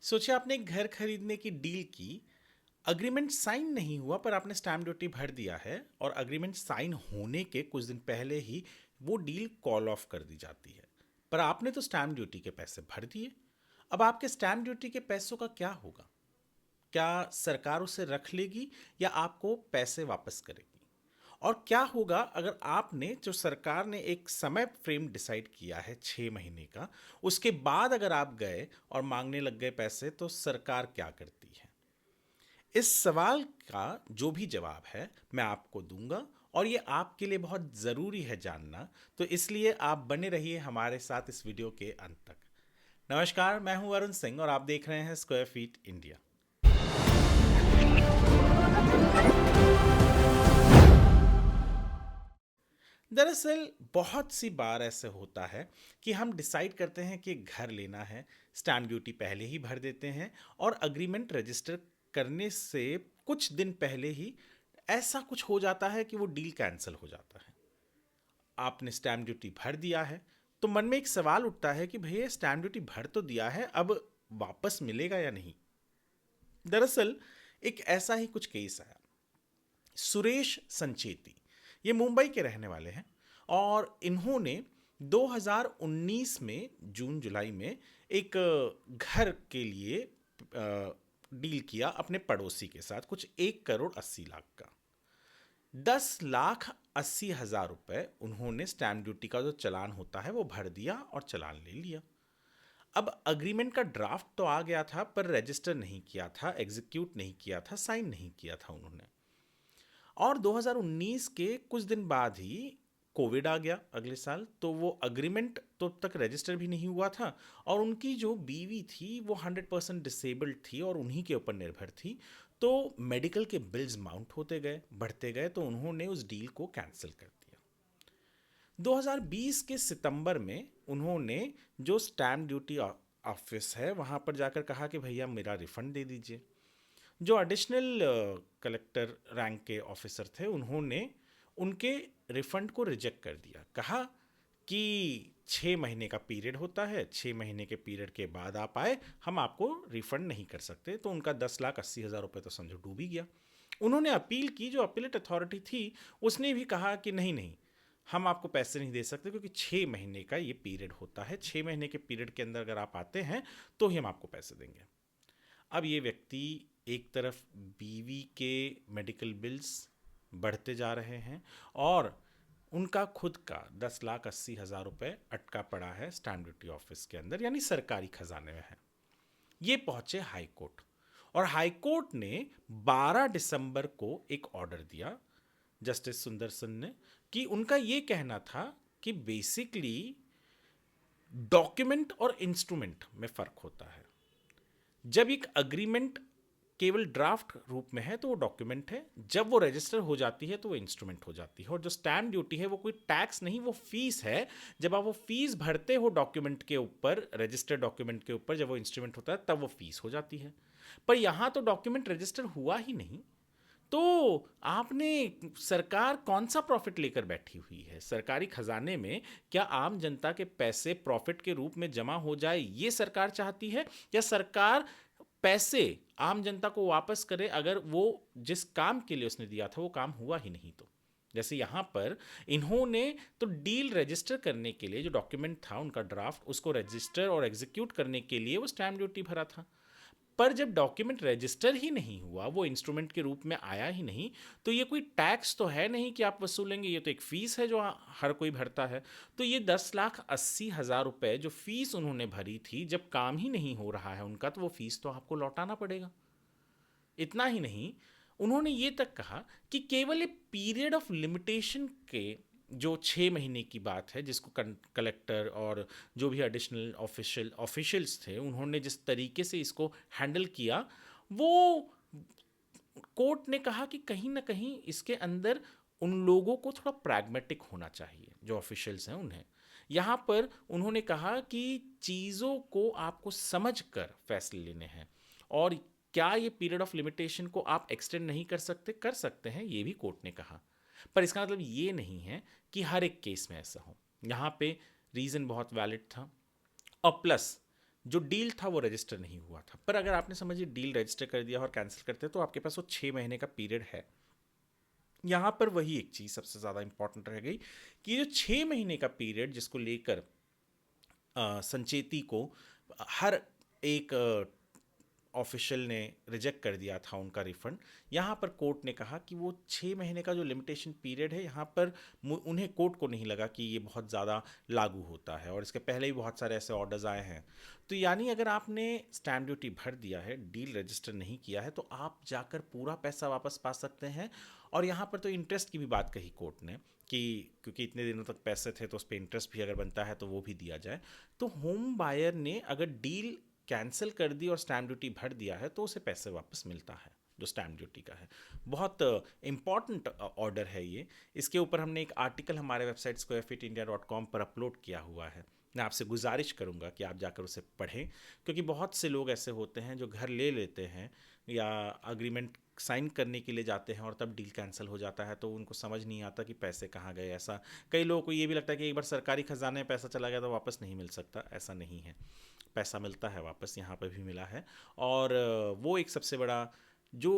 सोचिए आपने एक घर खरीदने की डील की। अग्रीमेंट साइन नहीं हुआ पर आपने स्टैम्प ड्यूटी भर दिया है और अग्रीमेंट साइन होने के कुछ दिन पहले ही वो डील कॉल ऑफ कर दी जाती है। पर आपने तो स्टैम्प ड्यूटी के पैसे भर दिए। अब आपके स्टैम्प ड्यूटी के पैसों का क्या होगा? क्या सरकार उसे रख लेगी या आपको पैसे वापस करेगी? और क्या होगा अगर आपने जो सरकार ने एक समय फ्रेम डिसाइड किया है 6 महीने का, उसके बाद अगर आप गए और मांगने लग गए पैसे तो सरकार क्या करती है? इस सवाल का जो भी जवाब है मैं आपको दूंगा और ये आपके लिए बहुत ज़रूरी है जानना। तो इसलिए आप बने रहिए हमारे साथ इस वीडियो के अंत तक। नमस्कार, मैं हूं वरुण सिंह और आप देख रहे हैं स्क्वायर फीट इंडिया। दरअसल बहुत सी बार ऐसे होता है कि हम डिसाइड करते हैं कि घर लेना है, स्टैम्प ड्यूटी पहले ही भर देते हैं और अग्रीमेंट रजिस्टर करने से कुछ दिन पहले ही ऐसा कुछ हो जाता है कि वो डील कैंसिल हो जाता है। आपने स्टैम्प ड्यूटी भर दिया है तो मन में एक सवाल उठता है कि भैया स्टैम्प ड्यूटी भर तो दिया है, अब वापस मिलेगा या नहीं। दरअसल एक ऐसा ही कुछ केस आया। सुरेश संचेती, ये मुंबई के रहने वाले हैं और इन्होंने 2019 में जून जुलाई में एक घर के लिए डील किया अपने पड़ोसी के साथ, कुछ 1 करोड़ 80 लाख का। 10 लाख 80 हजार रुपए उन्होंने स्टैम्प ड्यूटी का जो चालान होता है वो भर दिया और चालान ले लिया। अब अग्रीमेंट का ड्राफ्ट तो आ गया था पर रजिस्टर नहीं किया था, एग्जीक्यूट नहीं किया था, साइन नहीं किया था उन्होंने। और 2019 के कुछ दिन बाद ही कोविड आ गया अगले साल, तो वो अग्रीमेंट तो अब तक रजिस्टर भी नहीं हुआ था और उनकी जो बीवी थी वो 100% डिसेबल्ड थी और उन्हीं के ऊपर निर्भर थी। तो मेडिकल के बिल्स माउंट होते गए, बढ़ते गए, तो उन्होंने उस डील को कैंसिल कर दिया। 2020 के सितंबर में उन्होंने जो स्टैम्प ड्यूटी ऑफिस है वहाँ पर जाकर कहा कि भैया मेरा रिफंड दे दीजिए। जो एडिशनल कलेक्टर रैंक के ऑफिसर थे उन्होंने उनके रिफंड को रिजेक्ट कर दिया। कहा कि 6 महीने का पीरियड होता है, 6 महीने के पीरियड के बाद आप आए, हम आपको रिफंड नहीं कर सकते। तो उनका 10 लाख 80 हजार रुपये तो समझो डूब ही गया। उन्होंने अपील की, जो अपीलेट अथॉरिटी थी उसने भी कहा कि नहीं नहीं, हम आपको पैसे नहीं दे सकते क्योंकि 6 महीने का ये पीरियड होता है, 6 महीने के पीरियड के अंदर अगर आप आते हैं तो ही हम आपको पैसे देंगे। अब ये व्यक्ति एक तरफ बीवी के मेडिकल बिल्स बढ़ते जा रहे हैं और उनका खुद का 10 लाख 80 हजार रुपये अटका पड़ा है स्टैम्प ड्यूटी ऑफिस के अंदर, यानी सरकारी खजाने में है। ये पहुंचे हाई कोर्ट और हाई कोर्ट ने 12 दिसंबर को एक ऑर्डर दिया जस्टिस सुंदरसन ने, कि उनका ये कहना था कि बेसिकली डॉक्यूमेंट और इंस्ट्रूमेंट में फर्क होता है। जब एक अग्रीमेंट केवल ड्राफ्ट रूप में है तो वो डॉक्यूमेंट है, जब वो रजिस्टर हो जाती है तो वो इंस्ट्रूमेंट हो जाती है। और जो स्टैम्प ड्यूटी है वो कोई टैक्स नहीं, वो फीस है। जब आप वो फीस भरते हो डॉक्यूमेंट के ऊपर, रजिस्टर्ड डॉक्यूमेंट के ऊपर, जब वो इंस्ट्रूमेंट होता है तब वो फीस हो जाती है। पर यहां तो डॉक्यूमेंट रजिस्टर हुआ ही नहीं, तो आपने, सरकार कौन सा प्रॉफिट लेकर बैठी हुई है सरकारी खजाने में? क्या आम जनता के पैसे प्रॉफिट के रूप में जमा हो जाए ये सरकार चाहती है, या सरकार पैसे आम जनता को वापस करे अगर वो जिस काम के लिए उसने दिया था वो काम हुआ ही नहीं तो? जैसे यहाँ पर इन्होंने तो डील रजिस्टर करने के लिए जो डॉक्यूमेंट था उनका ड्राफ्ट, उसको रजिस्टर और एग्जीक्यूट करने के लिए वो स्टैम्प ड्यूटी भरा था। पर जब डॉक्यूमेंट रजिस्टर ही नहीं हुआ, वो इंस्ट्रूमेंट के रूप में आया ही नहीं, तो ये कोई टैक्स तो है नहीं कि आप वसूलेंगे, ये तो एक फीस है जो हर कोई भरता है। तो ये 10 लाख 80 हजार रुपए जो फीस उन्होंने भरी थी, जब काम ही नहीं हो रहा है उनका, तो वो फीस तो आपको लौटाना पड़ेगा। इतना ही नहीं, उन्होंने ये तक कहा कि केवल एक पीरियड ऑफ लिमिटेशन के जो 6 महीने की बात है, जिसको कलेक्टर और जो भी एडिशनल ऑफिशियल्स थे उन्होंने जिस तरीके से इसको हैंडल किया, वो कोर्ट ने कहा कि कहीं ना कहीं इसके अंदर उन लोगों को थोड़ा प्रैग्मेटिक होना चाहिए, जो ऑफिशियल्स हैं उन्हें। यहाँ पर उन्होंने कहा कि चीज़ों को आपको समझ कर फैसले लेने हैं, और क्या ये पीरियड ऑफ लिमिटेशन को आप एक्सटेंड नहीं कर सकते हैं, ये भी कोर्ट ने कहा। पर इसका मतलब ये नहीं है कि हर एक केस में ऐसा हो। यहाँ पे रीज़न बहुत वैलिड था। और प्लस जो डील था वो रजिस्टर नहीं हुआ था। पर अगर आपने समझिए डील रजिस्टर कर दिया और कैंसिल करते तो आपके पास वो 6 महीने का पीरियड है। यहाँ पर वही एक चीज़ सबसे ज़्यादा इंपॉर्टेंट रह गई कि जो 6 महीने का पीरियड जिसको लेकर संचेती को हर एक ऑफिशियल ने रिजेक्ट कर दिया था उनका रिफंड। यहाँ पर कोर्ट ने कहा कि वो 6 महीने का जो लिमिटेशन पीरियड है, यहाँ पर उन्हें कोर्ट को नहीं लगा कि ये बहुत ज़्यादा लागू होता है, और इसके पहले भी बहुत सारे ऐसे ऑर्डर्स आए हैं। तो यानी अगर आपने स्टैम्प ड्यूटी भर दिया है, डील रजिस्टर नहीं किया है, तो आप जाकर पूरा पैसा वापस पा सकते हैं। और यहाँ पर तो इंटरेस्ट की भी बात कही कोर्ट ने कि क्योंकि इतने दिनों तक पैसे थे तो उस पर इंटरेस्ट भी अगर बनता है तो वो भी दिया जाए। तो होम बायर ने अगर डील कैंसिल कर दी और स्टैम्प ड्यूटी भर दिया है तो उसे पैसे वापस मिलता है जो स्टैम्प ड्यूटी का है। बहुत इंपॉर्टेंट ऑर्डर है ये। इसके ऊपर हमने एक आर्टिकल हमारे वेबसाइट squarefeetindia.com पर अपलोड किया हुआ है। मैं आपसे गुजारिश करूंगा कि आप जाकर उसे पढ़ें, क्योंकि बहुत से लोग ऐसे होते हैं जो घर ले लेते हैं या अग्रीमेंट साइन करने के लिए जाते हैं और तब डील कैंसिल हो जाता है, तो उनको समझ नहीं आता कि पैसे कहाँ गए। ऐसा कई लोगों को ये भी लगता है कि एक बार सरकारी खजाने में पैसा चला गया तो वापस नहीं मिल सकता। ऐसा नहीं है, पैसा मिलता है वापस, यहाँ पर भी मिला है। और वो एक सबसे बड़ा जो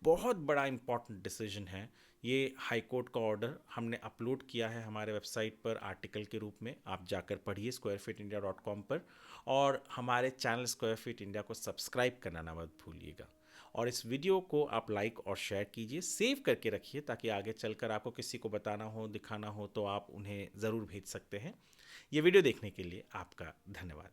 बहुत बड़ा इम्पॉर्टेंट डिसीजन है, ये हाई कोर्ट का ऑर्डर हमने अपलोड किया है हमारे वेबसाइट पर आर्टिकल के रूप में। आप जाकर पढ़िए squarefeetindia.com पर, और हमारे चैनल स्क्वायर फीट इंडिया को सब्सक्राइब करना ना मत भूलिएगा। और इस वीडियो को आप लाइक और शेयर कीजिए, सेव करके रखिए, ताकि आगे चलकर आपको किसी को बताना हो, दिखाना हो तो आप उन्हें ज़रूर भेज सकते हैं। ये वीडियो देखने के लिए आपका धन्यवाद।